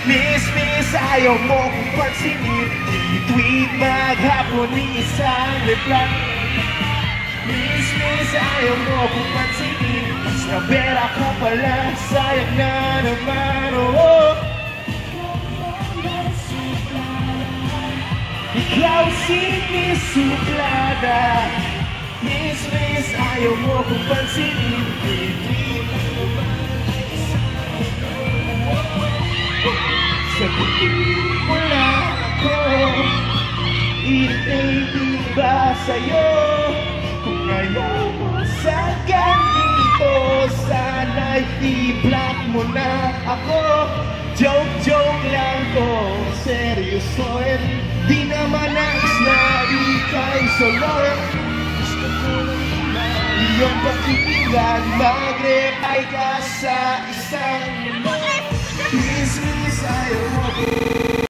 Miss, ayaw mo kong pansinin. Tweet maghapon ni isang reply. Miss, ayaw mo kong pansinin. Sa pera ko pala, sayang na naman, oh. Ikaw si Miss Suplada. Miss, ayaw mo kong pansinin. Sagutin mo lang ako. Itindig ba sa'yo? Kung ayaw mo sa ganito, sana'y i-block mo na ako. Joke lang ko, seryosoin. Di naman nais na ika'y soloin. Gusto ko lang iyong pakinggan. Mag-reply ka sa isang Miss, ayaw